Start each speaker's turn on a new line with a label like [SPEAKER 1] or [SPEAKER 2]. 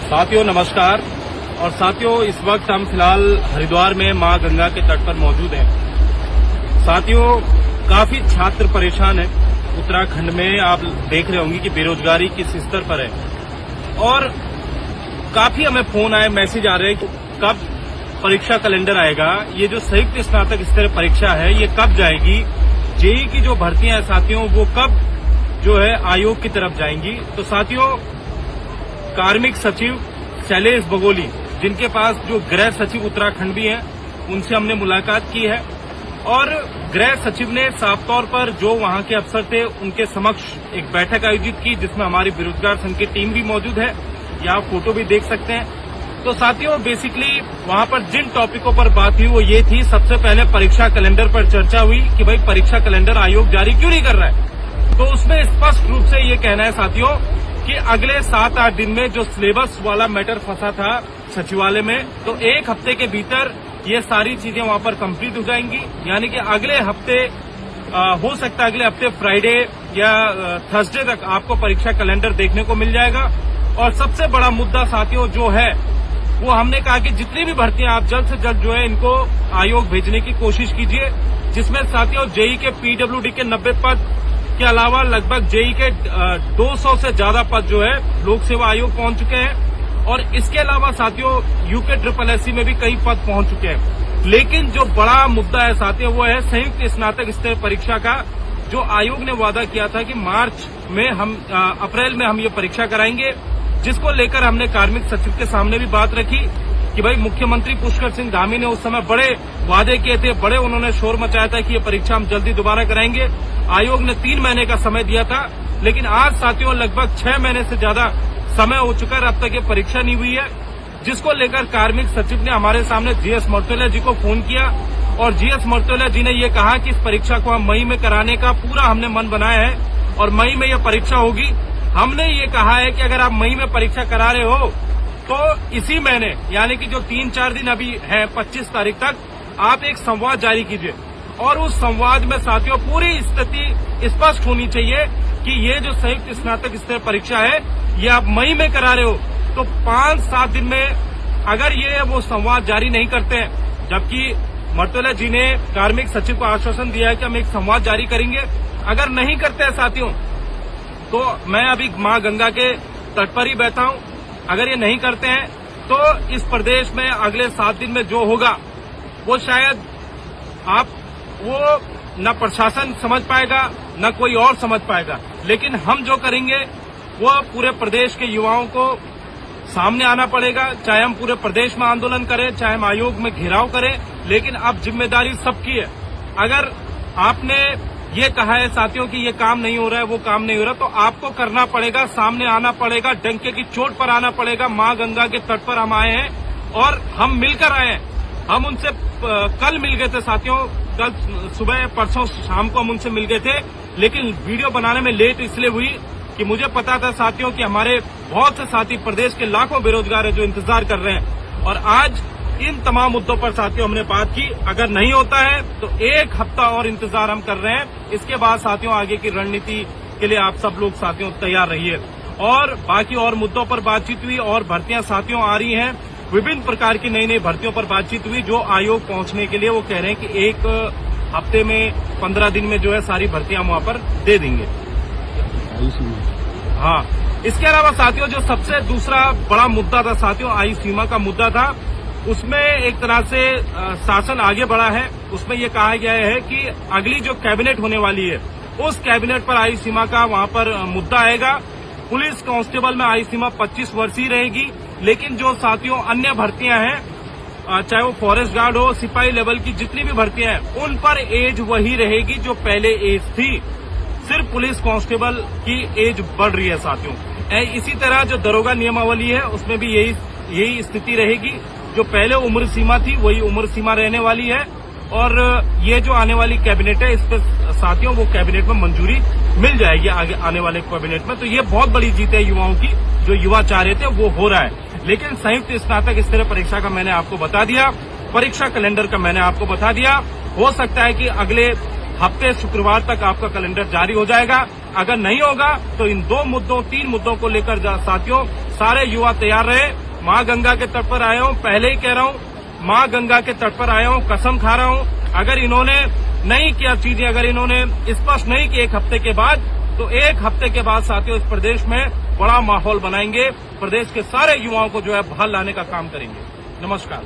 [SPEAKER 1] साथियों नमस्कार। और साथियों, इस वक्त हम फिलहाल हरिद्वार में मां गंगा के तट पर मौजूद हैं। साथियों, काफी छात्र परेशान हैं। उत्तराखंड में आप देख रहे होंगे कि बेरोजगारी किस स्तर पर है और काफी हमें फोन आए, मैसेज आ रहे हैं कि कब परीक्षा कैलेंडर आएगा, ये जो संयुक्त स्नातक स्तरीय परीक्षा है ये कब जाएगी, जेईई की जो भर्तियां हैं साथियों वो कब जो है आयोग की तरफ जाएंगी। तो साथियों, कार्मिक सचिव शैलेश बगोली, जिनके पास जो गृह सचिव उत्तराखंड भी हैं, उनसे हमने मुलाकात की है और गृह सचिव ने साफ तौर पर जो वहां के अफसर थे उनके समक्ष एक बैठक आयोजित की, जिसमें हमारी बेरोजगार संघ की टीम भी मौजूद है। या आप फोटो भी देख सकते हैं। तो साथियों, बेसिकली वहां पर जिन टॉपिकों पर बात हुई वो ये थी, सबसे पहले परीक्षा कैलेंडर पर चर्चा हुई कि भाई परीक्षा कैलेंडर आयोग जारी क्यों नहीं कर रहा है। तो उसमें स्पष्ट रूप से ये कहना है साथियों कि अगले 7-8 दिन में जो सिलेबस वाला मैटर फंसा था सचिवालय में, तो एक हफ्ते के भीतर ये सारी चीजें वहां पर कंप्लीट हो जाएंगी। यानी कि अगले हफ्ते हो सकता है अगले हफ्ते फ्राइडे या थर्सडे तक आपको परीक्षा कैलेंडर देखने को मिल जाएगा। और सबसे बड़ा मुद्दा साथियों जो है वो हमने कहा कि जितनी भी भर्तियां आप जल्द से जल्द जो है इनको आयोग भेजने की कोशिश कीजिए, जिसमें साथियों जेईई के पीडब्ल्यूडी के 90 पद के अलावा लगभग जेईई के 200 से ज्यादा पद जो है लोक सेवा आयोग पहुंच चुके हैं। और इसके अलावा साथियों यूके SSSC में भी कई पद पहुंच चुके हैं। लेकिन जो बड़ा मुद्दा है साथियों वो है संयुक्त स्नातक स्तरीय परीक्षा का, जो आयोग ने वादा किया था कि मार्च में अप्रैल में हम ये परीक्षा कराएंगे, जिसको लेकर हमने कार्मिक सचिव के सामने भी बात रखी कि भाई मुख्यमंत्री पुष्कर सिंह धामी ने उस समय बड़े वादे किए थे, बड़े उन्होंने शोर मचाया था कि ये परीक्षा हम जल्दी दोबारा कराएंगे। आयोग ने 3 महीने का समय दिया था, लेकिन आज साथियों लगभग 6 महीने से ज्यादा समय हो चुका है, अब तक ये परीक्षा नहीं हुई है। जिसको लेकर कार्मिक सचिव ने हमारे सामने जीएस मर्तोलिया जी को फोन किया और जीएस मर्तोलिया जी ने ये कहा कि इस परीक्षा को हम मई में कराने का पूरा हमने मन बनाया है और मई में यह परीक्षा होगी। हमने ये कहा है कि अगर आप मई में परीक्षा करा रहे हो तो इसी महीने यानी कि जो 3-4 दिन अभी है 25 तारीख तक आप एक संवाद जारी कीजिए और उस संवाद में साथियों पूरी स्थिति स्पष्ट होनी चाहिए कि ये जो संयुक्त स्नातक स्तरीय परीक्षा है ये आप मई में करा रहे हो। तो 5-7 दिन में अगर ये वो संवाद जारी नहीं करते हैं, जबकि मर्तोलिया जी ने कार्मिक सचिव को आश्वासन दिया है कि हम एक संवाद जारी करेंगे, अगर नहीं करते हैं साथियों तो मैं अभी मां गंगा के तट पर ही बैठा हूं। अगर ये नहीं करते हैं तो इस प्रदेश में अगले 7 दिन में जो होगा वो शायद वो न प्रशासन समझ पाएगा न कोई और समझ पाएगा, लेकिन हम जो करेंगे वो पूरे प्रदेश के युवाओं को सामने आना पड़ेगा। चाहे हम पूरे प्रदेश में आंदोलन करें, चाहे हम आयोग में घेराव करें, लेकिन अब जिम्मेदारी सबकी है। अगर आपने ये कहा है साथियों कि ये काम नहीं हो रहा है, वो काम नहीं हो रहा, तो आपको करना पड़ेगा, सामने आना पड़ेगा, डंके की चोट पर आना पड़ेगा। मां गंगा के तट पर हम आए हैं और हम मिलकर आए हैं। हम उनसे कल मिल गए थे साथियों, कल सुबह परसों शाम को हम उनसे मिल गए थे, लेकिन वीडियो बनाने में लेट इसलिए हुई कि मुझे पता था साथियों कि हमारे बहुत से साथी प्रदेश के लाखों बेरोजगार हैं जो इंतजार कर रहे हैं। और आज इन तमाम मुद्दों पर साथियों हमने बात की। अगर नहीं होता है तो 1 हफ्ता और इंतजार हम कर रहे हैं। इसके बाद साथियों आगे की रणनीति के लिए आप सब लोग साथियों तैयार रहिए। और बाकी और मुद्दों पर बातचीत हुई और भर्तियां साथियों आ रही हैं, विभिन्न प्रकार की नई भर्तियों पर बातचीत हुई जो आयोग पहुंचने के लिए वो कह रहे हैं कि 1 हफ्ते में 15 दिन में जो है सारी भर्तियां वहां पर दे देंगे। हाँ, इसके अलावा साथियों जो सबसे दूसरा बड़ा मुद्दा था साथियों, आयु सीमा का मुद्दा था, उसमें एक तरह से शासन आगे बढ़ा है। उसमें यह कहा गया है कि अगली जो कैबिनेट होने वाली है उस कैबिनेट पर आयु सीमा का वहां पर मुद्दा आएगा। पुलिस कांस्टेबल में आयु सीमा 25 वर्ष ही रहेगी, लेकिन जो साथियों अन्य भर्तियां हैं, चाहे वो फॉरेस्ट गार्ड हो, सिपाही लेवल की जितनी भी भर्तियां हैं, उन पर एज वही रहेगी जो पहले एज थी। सिर्फ पुलिस कांस्टेबल की एज बढ़ रही है साथियों। इसी तरह जो दरोगा नियमावली है उसमें भी यही स्थिति रहेगी। जो पहले उम्र सीमा थी वही उम्र सीमा रहने वाली है। और ये जो आने वाली कैबिनेट है इस पर साथियों वो कैबिनेट में मंजूरी मिल जाएगी आगे आने वाले कैबिनेट में। तो ये बहुत बड़ी जीत है युवाओं की, जो युवा चाह रहे थे वो हो रहा है। लेकिन संयुक्त स्नातक स्तरीय परीक्षा का मैंने आपको बता दिया, परीक्षा कैलेंडर का मैंने आपको बता दिया। हो सकता है कि अगले हफ्ते शुक्रवार तक आपका कैलेंडर जारी हो जाएगा। अगर नहीं होगा तो इन 3 मुद्दों को लेकर साथियों सारे युवा तैयार रहे। मां गंगा के तट पर आया हूं, पहले ही कह रहा हूं, मां गंगा के तट पर आया हूं, कसम खा रहा हूं, अगर इन्होंने नहीं किया चीजें, अगर इन्होंने स्पष्ट नहीं की 1 हफ्ते के बाद, तो 1 हफ्ते के बाद साथियों इस प्रदेश में बड़ा माहौल बनाएंगे, प्रदेश के सारे युवाओं को जो है बाहर लाने का काम करेंगे। नमस्कार।